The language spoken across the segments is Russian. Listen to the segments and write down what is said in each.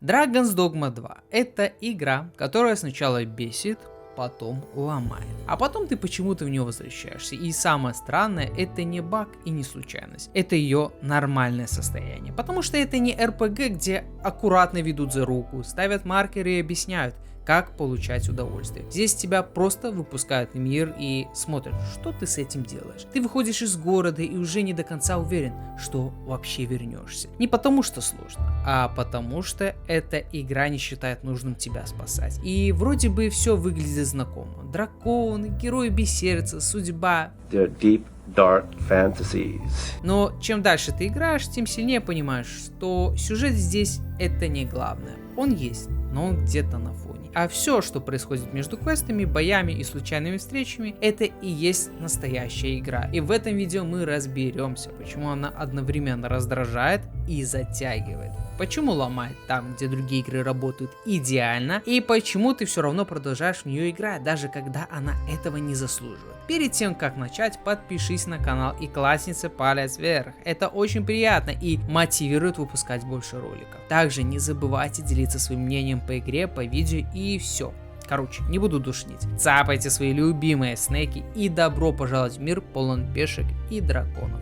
Dragon's Dogma 2 — это игра, которая сначала бесит, потом ломает, а потом ты почему-то в нее возвращаешься. И самое странное, это не баг и не случайность, это ее нормальное состояние, потому что это не RPG, где аккуратно ведут за руку, ставят маркеры и объясняют, как получать удовольствие. Здесь тебя просто выпускают в мир и смотрят, что ты с этим делаешь. Ты выходишь из города и уже не до конца уверен, что вообще вернешься. Не потому что сложно, а потому что эта игра не считает нужным тебя спасать. И вроде бы все выглядит знакомо. Драконы, герои без сердца, судьба. Deep, dark fantasies. Но чем дальше ты играешь, тем сильнее понимаешь, что сюжет здесь это не главное. Он есть, но он где-то на фоне. А все, что происходит между квестами, боями и случайными встречами, это и есть настоящая игра. И в этом видео мы разберемся, почему она одновременно раздражает и затягивает. Почему ломает там, где другие игры работают идеально, и почему ты все равно продолжаешь в нее играть, даже когда она этого не заслуживает. Перед тем, как начать, подпишись на канал и классница палец вверх. Это очень приятно и мотивирует выпускать больше роликов. Также не забывайте делиться своим мнением по игре, по видео и все. Короче, не буду душнить. Цапайте свои любимые снеки и добро пожаловать в мир полон пешек и драконов.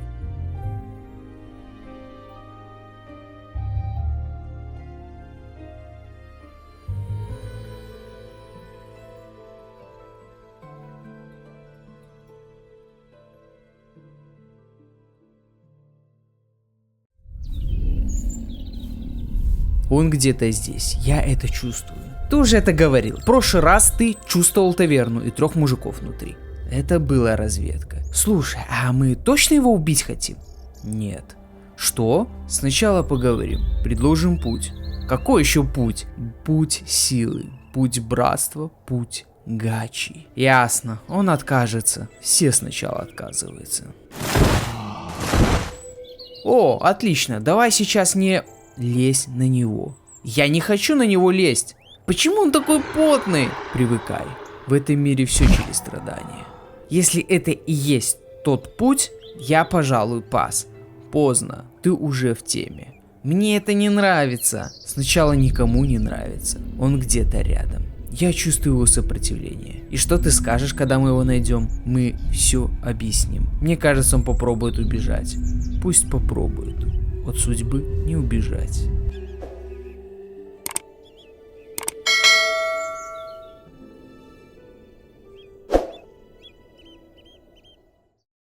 Он где-то здесь, я это чувствую. Ты уже это говорил. В прошлый раз ты чувствовал таверну и 3 мужиков внутри. Это была разведка. Слушай, а мы точно его убить хотим? Нет. Что? Сначала поговорим. Предложим путь. Какой еще путь? Путь силы. Путь братства. Путь гачи. Ясно. Он откажется. Все сначала отказываются. О, отлично. Давай сейчас не... лезь на него. Я не хочу на него лезть. Почему он такой потный? Привыкай. В этом мире все через страдания. Если это и есть тот путь, я, пожалуй, пас. Поздно. Ты уже в теме. Мне это не нравится. Сначала никому не нравится. Он где-то рядом. Я чувствую его сопротивление. И что ты скажешь, когда мы его найдем? Мы все объясним. Мне кажется, он попробует убежать. Пусть попробует. От судьбы не убежать.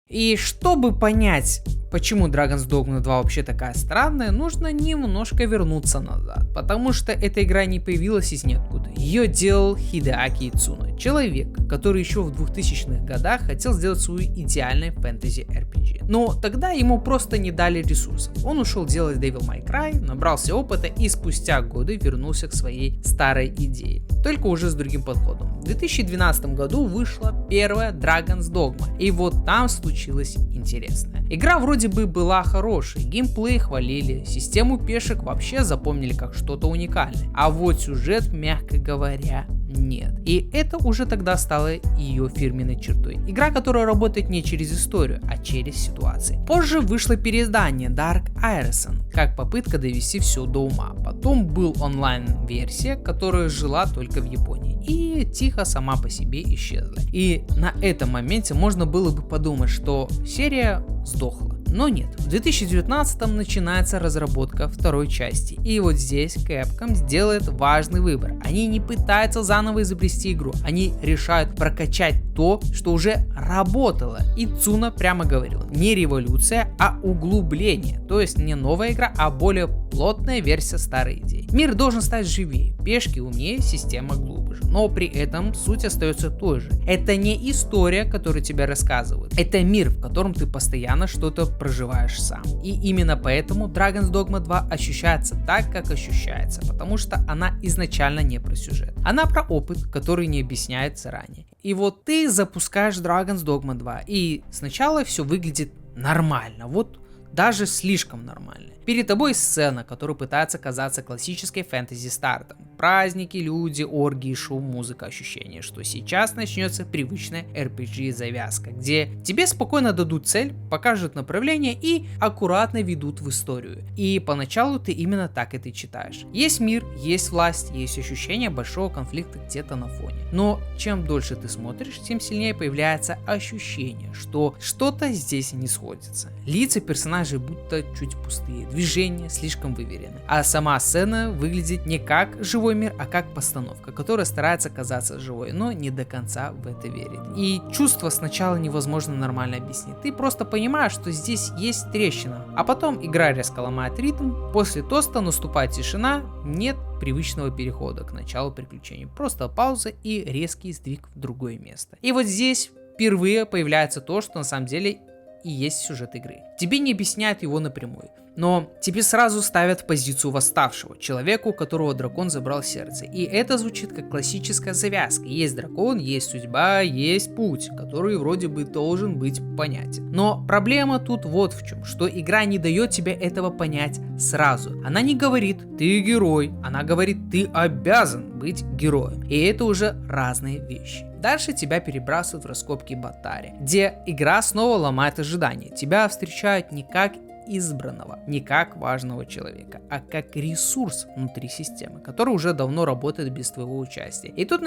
И чтобы понять, почему Dragon's Dogma 2 вообще такая странная, нужно немножко вернуться назад, потому что эта игра не появилась из ниоткуда. Ее делал Хидеаки Ицуна, человек, который еще в 2000-х годах хотел сделать свою идеальную фэнтези RPG. Но тогда ему просто не дали ресурсов. Он ушел делать Devil May Cry, набрался опыта и спустя годы вернулся к своей старой идее, только уже с другим подходом. В 2012 году вышла первая Dragon's Dogma, и вот там случилось интересное. Игра вроде бы была хорошей, геймплей хвалили, систему пешек вообще запомнили как что-то уникальное, а вот сюжет, мягко говоря, нет. И это уже тогда стало ее фирменной чертой. Игра, которая работает не через историю, а через ситуации. Позже вышло переиздание Dark Arisen, как попытка довести все до ума. Потом был онлайн-версия, которая жила только в Японии и тихо сама по себе исчезла. И на этом моменте можно было бы подумать, что серия сдохла. Но нет, в 2019 начинается разработка второй части, и вот здесь Capcom сделает важный выбор. Они не пытаются заново изобрести игру, они решают прокачать то, что уже работало. И Цуна прямо говорил, не революция, а углубление, то есть не новая игра, а более плотная версия старой идеи. Мир должен стать живее, пешки умнее, система глубже, но при этом суть остается той же. Это не история, которую тебе рассказывают, это мир, в котором ты постоянно что-то проживаешь сам. И именно поэтому Dragon's Dogma 2 ощущается так, как ощущается, потому что она изначально не про сюжет. Она про опыт, который не объясняется ранее. И вот ты запускаешь Dragon's Dogma 2, и сначала все выглядит нормально. Вот даже слишком нормальное. Перед тобой сцена, которая пытается казаться классической фэнтези-стартом. Праздники, люди, оргии, шум, музыка, ощущение, что сейчас начнется привычная RPG-завязка, где тебе спокойно дадут цель, покажут направление и аккуратно ведут в историю. И поначалу ты именно так это читаешь. Есть мир, есть власть, есть ощущение большого конфликта где-то на фоне. Но чем дольше ты смотришь, тем сильнее появляется ощущение, что что-то здесь не сходится. Лица персонажей будто чуть пустые, движения слишком выверены. А сама сцена выглядит не как живой мир, а как постановка, которая старается казаться живой, но не до конца в это верит. И чувство сначала невозможно нормально объяснить. Ты просто понимаешь, что здесь есть трещина, а потом игра резко ломает ритм, после тоста наступает тишина, нет привычного перехода к началу приключений. Просто пауза и резкий сдвиг в другое место. И вот здесь впервые появляется то, что на самом деле и есть сюжет игры. Тебе не объясняют его напрямую, но тебе сразу ставят в позицию восставшего, человека, у которого дракон забрал сердце. И это звучит как классическая завязка. Есть дракон, есть судьба, есть путь, который вроде бы должен быть понятен. Но проблема тут вот в чем, что игра не дает тебе этого понять сразу. Она не говорит «ты герой», она говорит «ты обязан быть героем». И это уже разные вещи. Дальше тебя перебрасывают в раскопки Ботари, где игра снова ломает ожидания. Тебя встречают не как избранного, не как важного человека, а как ресурс внутри системы, который уже давно работает без твоего участия. И тут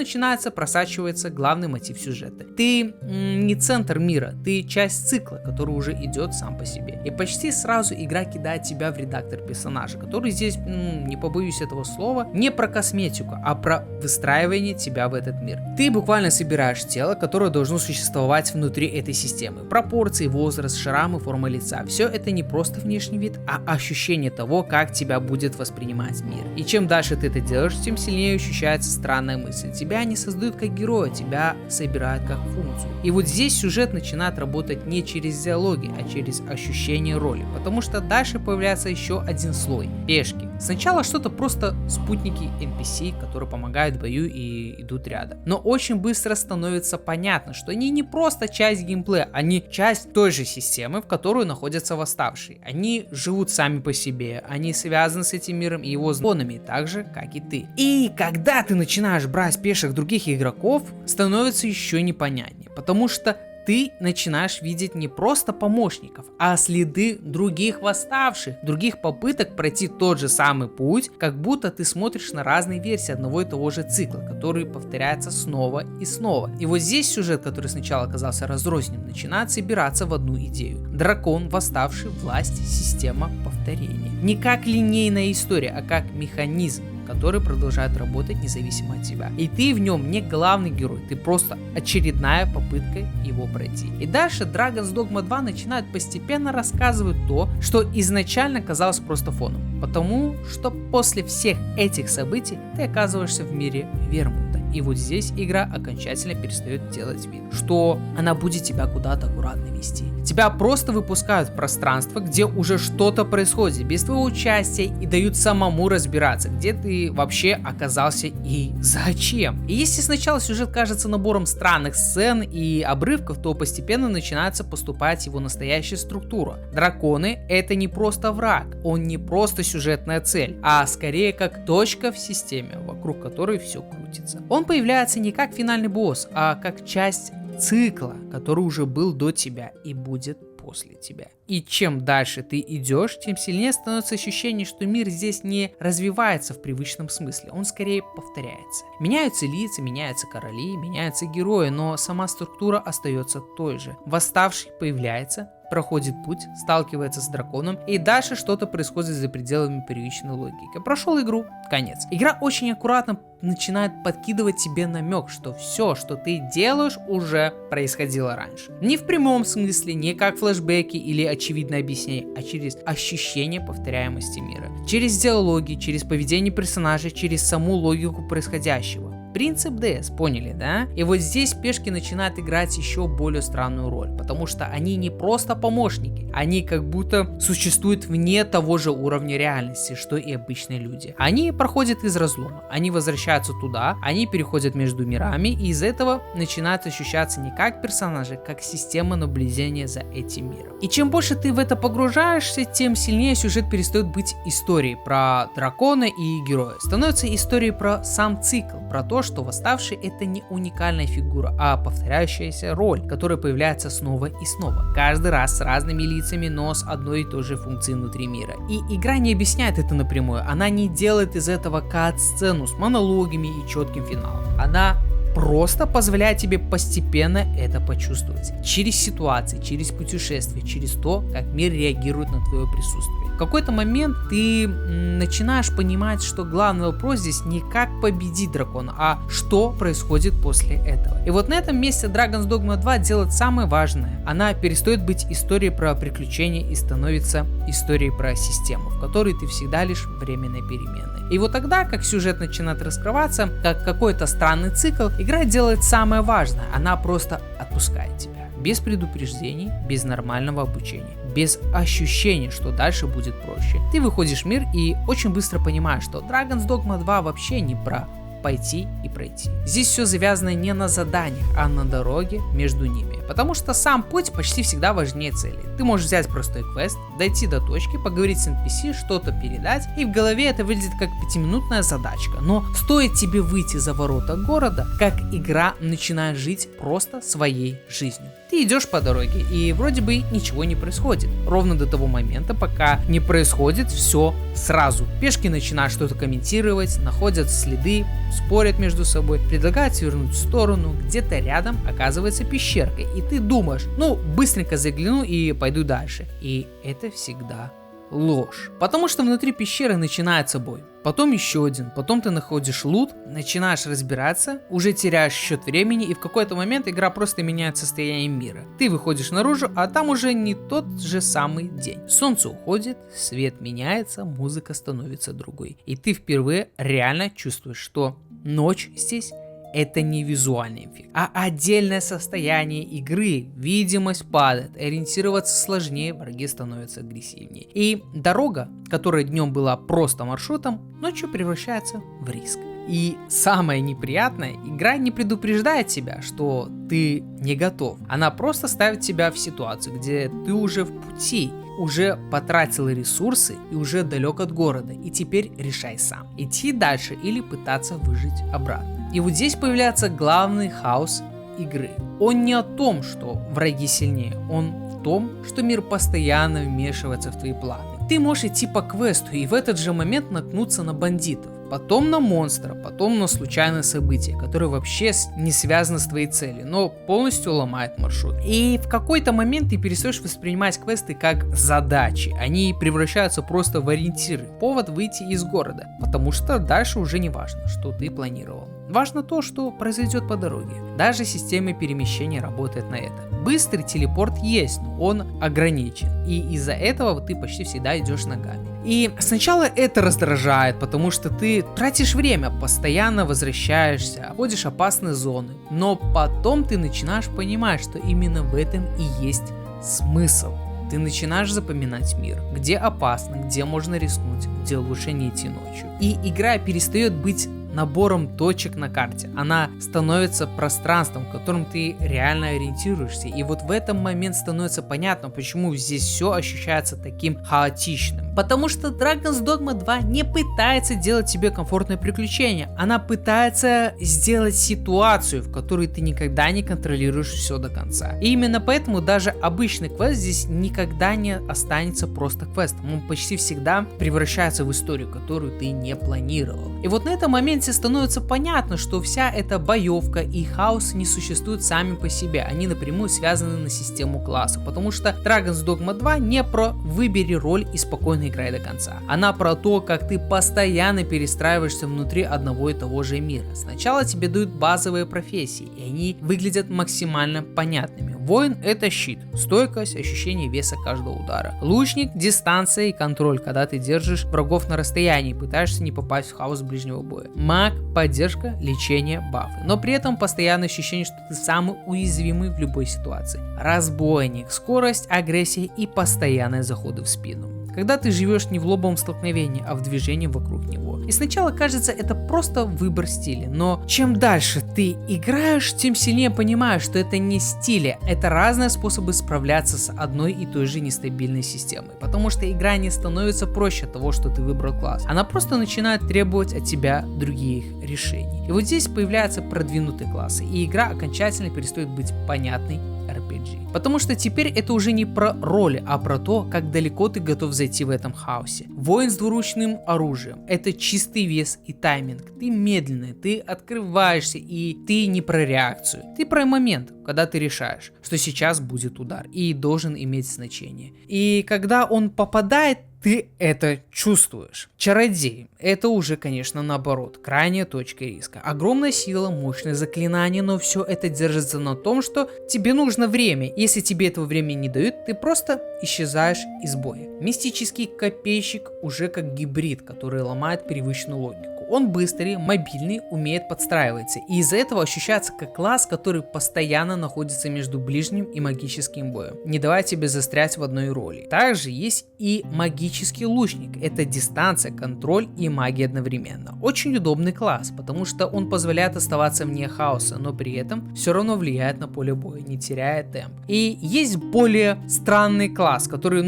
просачивается главный мотив сюжета. Ты не центр мира, ты часть цикла, который уже идет сам по себе. И почти сразу игра кидает тебя в редактор персонажа, который здесь, не побоюсь этого слова, не про косметику, а про выстраивание тебя в этот мир. Ты буквально собираешь тело, которое должно существовать внутри этой системы. Пропорции, возраст, шрамы, форма лица. Все это не просто внешний вид, а ощущение того, как тебя будет воспринимать мир. И чем дальше ты это делаешь, тем сильнее ощущается странная мысль. Тебя не создают как героя, тебя собирают как функцию. И вот здесь сюжет начинает работать не через диалоги, а через ощущение роли, потому что дальше появляется еще один слой – пешки. Сначала что-то просто спутники NPC, которые помогают в бою и идут рядом. Но очень быстро становится понятно, что они не просто часть геймплея, они часть той же системы, в которой находятся восставшие. Они живут сами по себе, они связаны с этим миром и его законами, так же, как и ты. И когда ты начинаешь брать пешек других игроков, становится еще непонятнее, потому что ты начинаешь видеть не просто помощников, а следы других восставших, других попыток пройти тот же самый путь, как будто ты смотришь на разные версии одного и того же цикла, который повторяется снова и снова. И вот здесь сюжет, который сначала оказался разрозненным, начинает собираться в одну идею. Дракон, восставший, власть, система, повторения. Не как линейная история, а как механизм, который продолжает работать независимо от тебя. И ты в нем не главный герой, ты просто очередная попытка его пройти. И дальше Dragon's Dogma 2 начинает постепенно рассказывать то, что изначально казалось просто фоном. Потому что после всех этих событий ты оказываешься в мире Вермута. И вот здесь игра окончательно перестает делать вид, что она будет тебя куда-то аккуратно вести. Тебя просто выпускают в пространство, где уже что-то происходит без твоего участия и дают самому разбираться, где ты вообще оказался и зачем. И если сначала сюжет кажется набором странных сцен и обрывков, то постепенно начинается поступать его настоящая структура. Драконы — это не просто враг, он не просто сюжетная цель, а скорее как точка в системе, вокруг которой все крутится. Он появляется не как финальный босс, а как часть цикла, который уже был до тебя и будет после тебя. И чем дальше ты идешь, тем сильнее становится ощущение, что мир здесь не развивается в привычном смысле, он скорее повторяется. Меняются лица, меняются короли, меняются герои, но сама структура остается той же. Восставший появляется, проходит путь, сталкивается с драконом, и дальше что-то происходит за пределами первичной логики. Прошел игру, конец. Игра очень аккуратно начинает подкидывать тебе намек, что все, что ты делаешь, уже происходило раньше. Не в прямом смысле, не как флешбеки или очевидное объяснение, а через ощущение повторяемости мира. Через диалоги, через поведение персонажей, через саму логику происходящего. Принцип DS, поняли, да? И вот здесь пешки начинают играть еще более странную роль, потому что они не просто помощники, они как будто существуют вне того же уровня реальности, что и обычные люди. Они проходят из разлома, они возвращаются туда, они переходят между мирами, и из этого начинают ощущаться не как персонажи, как система наблюдения за этим миром. И чем больше ты в это погружаешься, тем сильнее сюжет перестает быть историей про дракона и героя. Становится историей про сам цикл, про то, что восставший это не уникальная фигура, а повторяющаяся роль, которая появляется снова и снова. Каждый раз с разными лицами, но с одной и той же функцией внутри мира. И игра не объясняет это напрямую, она не делает из этого кат-сцену с монологами и четким финалом. Она просто позволяет тебе постепенно это почувствовать. Через ситуации, через путешествия, через то, как мир реагирует на твое присутствие. В какой-то момент ты начинаешь понимать, что главный вопрос здесь не как победить дракона, а что происходит после этого. И вот на этом месте Dragon's Dogma 2 делает самое важное. Она перестает быть историей про приключения и становится историей про систему, в которой ты всегда лишь временной переменной. И вот тогда, как сюжет начинает раскрываться, как какой-то странный цикл, игра делает самое важное. Она просто отпускает тебя. Без предупреждений, без нормального обучения, без ощущения, что дальше будет проще. Ты выходишь в мир и очень быстро понимаешь, что Dragon's Dogma 2 вообще не про пойти и пройти. Здесь все завязано не на заданиях, а на дороге между ними. Потому что сам путь почти всегда важнее цели. Ты можешь взять простой квест, дойти до точки, поговорить с NPC, что-то передать, и в голове это выглядит как 5-минутная задачка. Но стоит тебе выйти за ворота города, как игра начинает жить просто своей жизнью. Ты идешь по дороге, и вроде бы ничего не происходит. Ровно до того момента, пока не происходит все сразу. Пешки начинают что-то комментировать, находят следы, спорят между собой, предлагают свернуть в сторону, где-то рядом оказывается пещерка, и ты думаешь, ну быстренько загляну и пойду дальше. И это всегда ложь. Потому что внутри пещеры начинается бой. Потом еще один, потом ты находишь лут, начинаешь разбираться, уже теряешь счет времени, и в какой-то момент игра просто меняет состояние мира. Ты выходишь наружу, а там уже не тот же самый день. Солнце уходит, свет меняется, музыка становится другой. И ты впервые реально чувствуешь, что ночь здесь это не визуальный эффект, а отдельное состояние игры. Видимость падает, ориентироваться сложнее, враги становятся агрессивнее. И дорога, которая днем была просто маршрутом, ночью превращается в риск. И самое неприятное, игра не предупреждает тебя, что ты не готов. Она просто ставит тебя в ситуацию, где ты уже в пути, уже потратил ресурсы и уже далек от города, и теперь решай сам, идти дальше или пытаться выжить обратно. И вот здесь появляется главный хаос игры. Он не о том, что враги сильнее, он в том, что мир постоянно вмешивается в твои планы. Ты можешь идти по квесту и в этот же момент наткнуться на бандитов, потом на монстра, потом на случайное событие, которое вообще не связано с твоей целью, но полностью ломает маршрут. И в какой-то момент ты перестаешь воспринимать квесты как задачи, они превращаются просто в ориентиры, повод выйти из города, потому что дальше уже не важно, что ты планировал. Важно то, что произойдет по дороге. Даже система перемещения работает на это. Быстрый телепорт есть, но он ограничен, и из-за этого ты почти всегда идешь ногами. И сначала это раздражает, потому что ты тратишь время, постоянно возвращаешься, обходишь опасные зоны, но потом ты начинаешь понимать, что именно в этом и есть смысл. Ты начинаешь запоминать мир, где опасно, где можно рискнуть, где лучше не идти ночью. И игра перестает быть набором точек на карте. Она становится пространством, в котором ты реально ориентируешься. И вот в этом момент становится понятно, почему здесь все ощущается таким хаотичным. Потому что Dragon's Dogma 2 не пытается делать тебе комфортное приключение. Она пытается сделать ситуацию, в которой ты никогда не контролируешь все до конца. И именно поэтому даже обычный квест здесь никогда не останется просто квестом. Он почти всегда превращается в историю, которую ты не планировал. И вот на этом моменте становится понятно, что вся эта боевка и хаос не существуют сами по себе, они напрямую связаны на систему класса, потому что Dragon's Dogma 2 не про выбери роль и спокойно спокойно играй до конца. Она про то, как ты постоянно перестраиваешься внутри одного и того же мира. Сначала тебе дают базовые профессии, и они выглядят максимально понятными. Воин — это щит, стойкость, ощущение веса каждого удара. Лучник — дистанция и контроль, когда ты держишь врагов на расстоянии и пытаешься не попасть в хаос ближнего боя. Маг — поддержка, лечение, бафы. Но при этом постоянное ощущение, что ты самый уязвимый в любой ситуации. Разбойник — скорость, агрессия и постоянные заходы в спину. Когда ты живешь не в лобовом столкновении, а в движении вокруг него. И сначала кажется, это просто выбор стиля, но чем дальше ты играешь, тем сильнее понимаешь, что это не стили, это разные способы справляться с одной и той же нестабильной системой, потому что игра не становится проще от того, что ты выбрал класс, она просто начинает требовать от тебя других решений. И вот здесь появляются продвинутые классы, и игра окончательно перестает быть понятной RPG. Потому что теперь это уже не про роли, а про то, как далеко ты готов зайти в этом хаосе. Воин с двуручным оружием — это чистый вес и тайминг. Ты медленный, ты открываешься, и ты не про реакцию. Ты про момент, когда ты решаешь, что сейчас будет удар, и должен иметь значение. И когда он попадает, ты это чувствуешь. Чародей — это уже, конечно, наоборот, крайняя точка риска. Огромная сила, мощное заклинание, но все это держится на том, что тебе нужно время. Если тебе этого времени не дают, ты просто исчезаешь из боя. Мистический копейщик уже как гибрид, который ломает привычную логику. Он быстрый, мобильный, умеет подстраиваться, и из-за этого ощущается как класс, который постоянно находится между ближним и магическим боем, не давая тебе застрять в одной роли. Также есть и магический лучник, это дистанция, контроль и магия одновременно. Очень удобный класс, потому что он позволяет оставаться вне хаоса, но при этом все равно влияет на поле боя, не теряя темп. И есть более странный класс, который,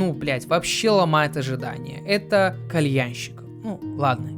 вообще ломает ожидания. Это кальянщик.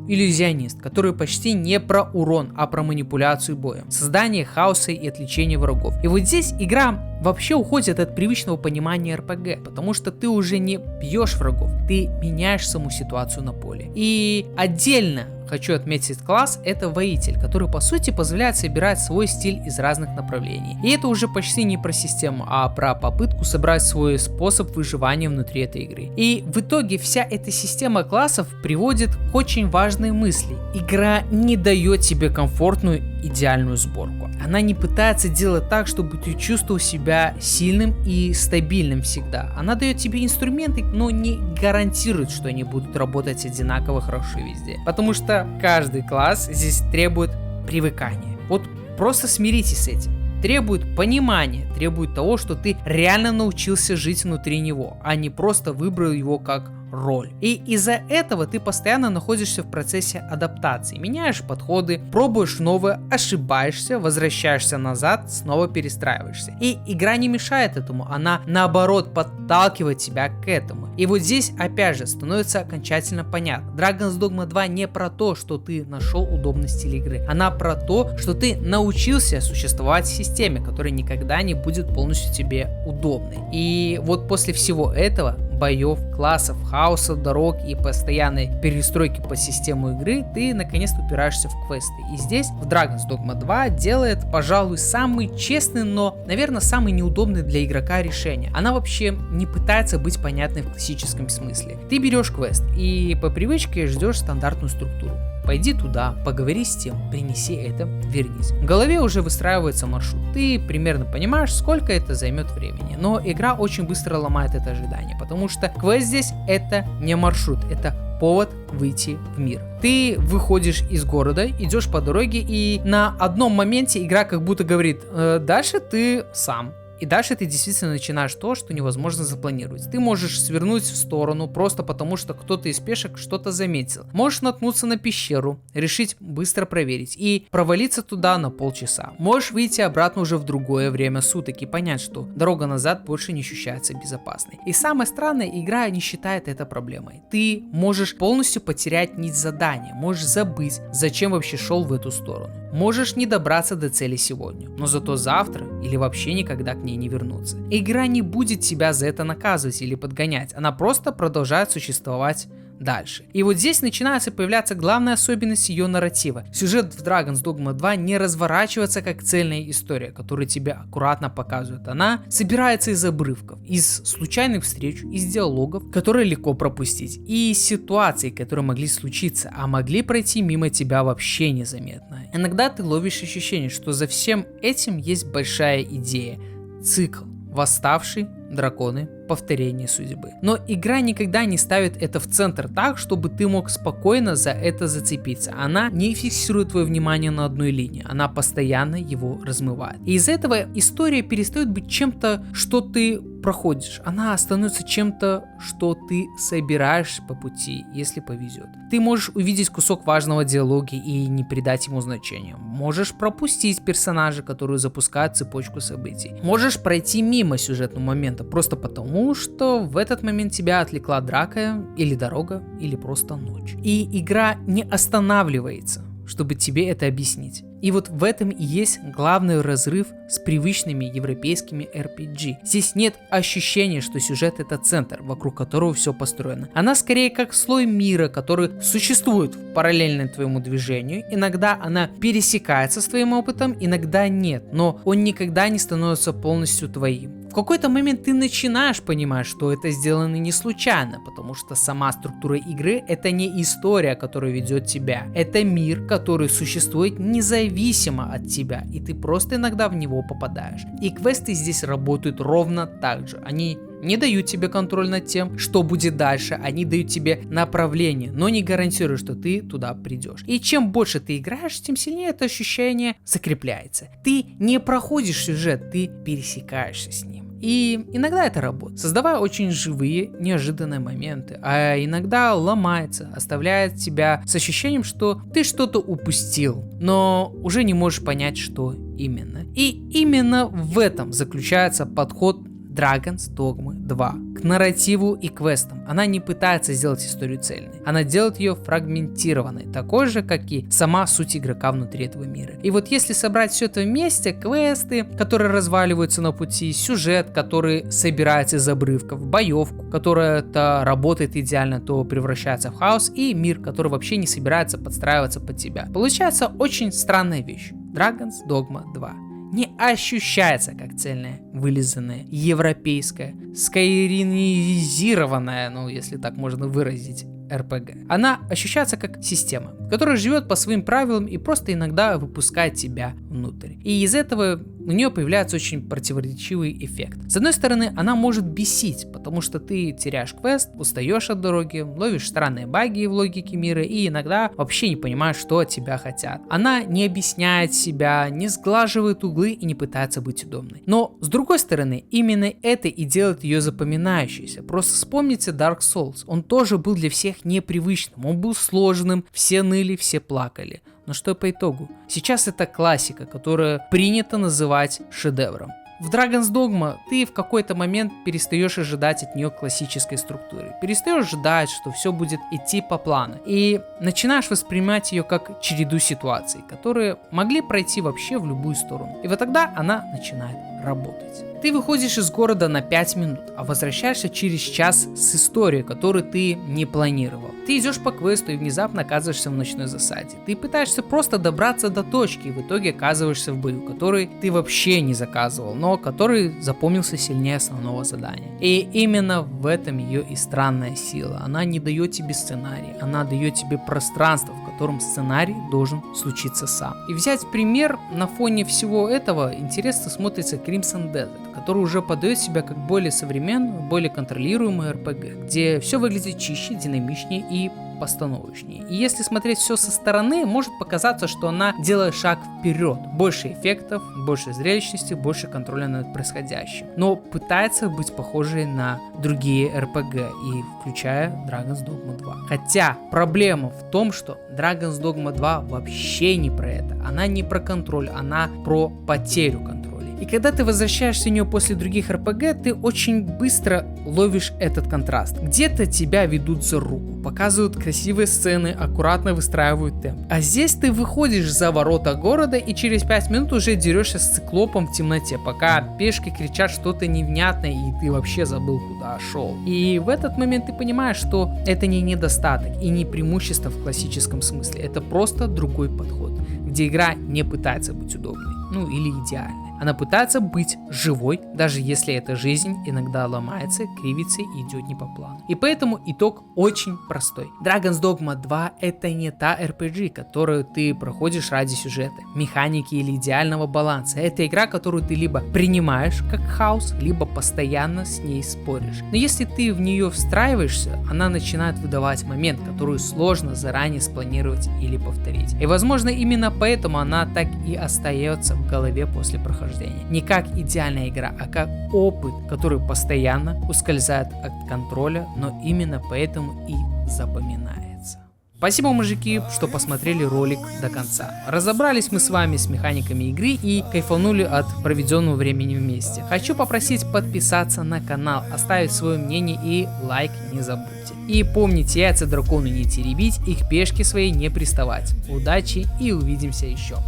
Иллюзионист, который почти не про урон, а про манипуляцию боем, создание хаоса и отвлечение врагов. И вот здесь игра вообще уходит от привычного понимания РПГ, потому что ты уже не бьешь врагов, ты меняешь саму ситуацию на поле. И отдельно хочу отметить класс — это воитель, который по сути позволяет собирать свой стиль из разных направлений. И это уже почти не про систему, а про попытку собрать свой способ выживания внутри этой игры. И в итоге вся эта система классов приводит к очень важной мысли. Игра не дает тебе комфортную идеальную сборку. Она не пытается делать так, чтобы ты чувствовал себя сильным и стабильным всегда. Она дает тебе инструменты, но не гарантирует, что они будут работать одинаково хорошо везде. Потому что каждый класс здесь требует привыкания. Вот просто смиритесь с этим. Требует понимания, требует того, что ты реально научился жить внутри него, а не просто выбрал его как роль. И из-за этого ты постоянно находишься в процессе адаптации, меняешь подходы, пробуешь новое, ошибаешься, возвращаешься назад, снова перестраиваешься. И игра не мешает этому, она наоборот подталкивает тебя к этому. И вот здесь опять же становится окончательно понятно. Dragon's Dogma 2 не про то, что ты нашел удобный стиль игры, она про то, что ты научился существовать в системе, которая никогда не будет полностью тебе удобной. И вот после всего этого, боев, классов, хаоса, дорог и постоянной перестройки по систему игры, ты наконец-то упираешься в квесты. И здесь в Dragon's Dogma 2 делает, пожалуй, самый честный, но, наверное, самый неудобный для игрока решение. Она вообще не пытается быть понятной в классическом смысле. Ты берешь квест и по привычке ждешь стандартную структуру. Пойди туда, поговори с тем, принеси это, вернись. В голове уже выстраивается маршрут. Ты примерно понимаешь, сколько это займет времени. Но игра очень быстро ломает это ожидание, потому что квест здесь это не маршрут, это повод выйти в мир. Ты выходишь из города, идешь по дороге, и на одном моменте игра как будто говорит: дальше ты сам. И дальше ты действительно начинаешь то, что невозможно запланировать. Ты можешь свернуть в сторону просто потому, что кто-то из пешек что-то заметил. Можешь наткнуться на пещеру, решить быстро проверить и провалиться туда на полчаса. Можешь выйти обратно уже в другое время суток и понять, что дорога назад больше не ощущается безопасной. И самое странное, игра не считает это проблемой. Ты можешь полностью потерять нить задания, можешь забыть, зачем вообще шел в эту сторону. Можешь не добраться до цели сегодня, но зато завтра или вообще никогда к ней не вернуться. Игра не будет тебя за это наказывать или подгонять, она просто продолжает существовать дальше. И вот здесь начинается появляться главная особенность ее нарратива. Сюжет в Dragon's Dogma 2 не разворачивается как цельная история, которую тебе аккуратно показывают. Она собирается из обрывков, из случайных встреч, из диалогов, которые легко пропустить, и из ситуаций, которые могли случиться, а могли пройти мимо тебя вообще незаметно. Иногда ты ловишь ощущение, что за всем этим есть большая идея, цикл, восставший, драконы, повторение судьбы. Но игра никогда не ставит это в центр так, чтобы ты мог спокойно за это зацепиться. Она не фиксирует твое внимание на одной линии, она постоянно его размывает. И из-за этого история перестает быть чем-то, что ты проходишь. Она становится чем-то, что ты собираешь по пути, если повезет. Ты можешь увидеть кусок важного диалога и не придать ему значения. Можешь пропустить персонажа, который запускает цепочку событий. Можешь пройти мимо сюжетного момента просто потому, что в этот момент тебя отвлекла драка, или дорога, или просто ночь. И игра не останавливается, чтобы тебе это объяснить. И вот в этом и есть главный разрыв с привычными европейскими RPG. Здесь нет ощущения, что сюжет — это центр, вокруг которого все построено. Она скорее как слой мира, который существует параллельно твоему движению. Иногда она пересекается с твоим опытом, иногда нет, но он никогда не становится полностью твоим. В какой-то момент ты начинаешь понимать, что это сделано не случайно, потому что сама структура игры — это не история, которая ведет тебя. Это мир, который существует независимо от тебя, и ты просто иногда в него попадаешь. И квесты здесь работают ровно так же. Они не дают тебе контроль над тем, что будет дальше, они дают тебе направление, но не гарантируют, что ты туда придешь. И чем больше ты играешь, тем сильнее это ощущение закрепляется. Ты не проходишь сюжет, ты пересекаешься с ним. И иногда это работает, создавая очень живые, неожиданные моменты, а иногда ломается, оставляет тебя с ощущением, что ты что-то упустил, но уже не можешь понять, что именно. И именно в этом заключается подход Dragon's Dogma 2 к нарративу и квестам. Она не пытается сделать историю цельной, она делает ее фрагментированной, такой же, как и сама суть игрока внутри этого мира. И вот если собрать все это вместе, квесты, которые разваливаются на пути, сюжет, который собирается из обрывков, боевку, которая-то работает идеально, то превращается в хаос, и мир, который вообще не собирается подстраиваться под тебя. Получается очень странная вещь. Dragon's Dogma 2 не ощущается как цельная, вылизанная, европейская, скайринизированная, ну если так можно выразить, RPG. Она ощущается как система, которая живет по своим правилам и просто иногда выпускает тебя внутрь. И из этого у нее появляется очень противоречивый эффект. С одной стороны, она может бесить, потому что ты теряешь квест, устаешь от дороги, ловишь странные баги в логике мира и иногда вообще не понимаешь, что от тебя хотят. Она не объясняет себя, не сглаживает углы и не пытается быть удобной. Но с другой стороны, именно это и делает ее запоминающейся. Просто вспомните Dark Souls. Он тоже был для всех непривычным, он был сложным, все ныли, все плакали. Но что по итогу? Сейчас это классика, которую принято называть шедевром. В Dragon's Dogma ты в какой-то момент перестаешь ожидать от нее классической структуры. Перестаешь ждать, что все будет идти по плану. И начинаешь воспринимать ее как череду ситуаций, которые могли пройти вообще в любую сторону. И вот тогда она начинает работать. Ты выходишь из города на 5 минут, а возвращаешься через час с историей, которую ты не планировал. Ты идешь по квесту и внезапно оказываешься в ночной засаде. Ты пытаешься просто добраться до точки и в итоге оказываешься в бою, который ты вообще не заказывал, но который запомнился сильнее основного задания. И именно в этом ее и странная сила. Она не дает тебе сценарий, она дает тебе пространство, в котором сценарий должен случиться сам. И взять пример на фоне всего этого интересно смотрится Crimson Desert, который уже подает себя как более современную, более контролируемую RPG, где все выглядит чище, динамичнее и постановочнее. И если смотреть все со стороны, может показаться, что она делает шаг вперед. Больше эффектов, больше зрелищности, больше контроля над происходящим. Но пытается быть похожей на другие RPG, и включая Dragon's Dogma 2. Хотя проблема в том, что Dragon's Dogma 2 вообще не про это. Она не про контроль, она про потерю контроля. И когда ты возвращаешься в нее после других РПГ, ты очень быстро ловишь этот контраст. Где-то тебя ведут за руку, показывают красивые сцены, аккуратно выстраивают темп. А здесь ты выходишь за ворота города и через 5 минут уже дерешься с циклопом в темноте, пока пешки кричат что-то невнятное и ты вообще забыл, куда шел. И в этот момент ты понимаешь, что это не недостаток и не преимущество в классическом смысле, это просто другой подход, где игра не пытается быть удобной, ну или идеальной. Она пытается быть живой, даже если эта жизнь иногда ломается, кривится и идет не по плану. И поэтому итог очень простой. Dragon's Dogma 2 это не та RPG, которую ты проходишь ради сюжета, механики или идеального баланса. Это игра, которую ты либо принимаешь как хаос, либо постоянно с ней споришь. Но если ты в нее встраиваешься, она начинает выдавать момент, который сложно заранее спланировать или повторить. И возможно именно поэтому она так и остается в голове после прохождения. Не как идеальная игра, а как опыт, который постоянно ускользает от контроля, но именно поэтому и запоминается. Спасибо, мужики, что посмотрели ролик до конца. Разобрались мы с вами с механиками игры и кайфанули от проведенного времени вместе. Хочу попросить подписаться на канал, оставить свое мнение и лайк не забудьте. И помните, яйца дракону не теребить, их пешки свои не приставать. Удачи и увидимся еще.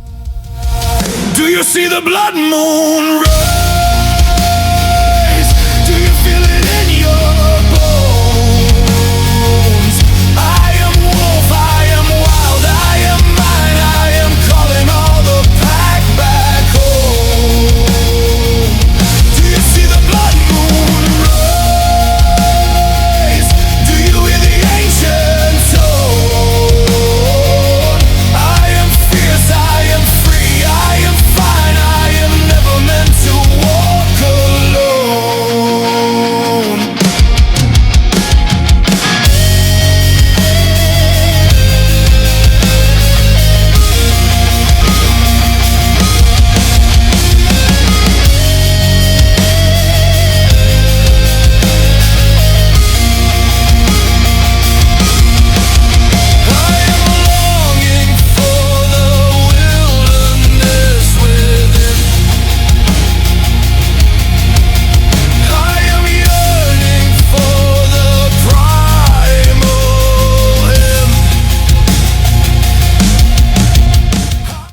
Do you see the blood moon rise? Do you feel it in your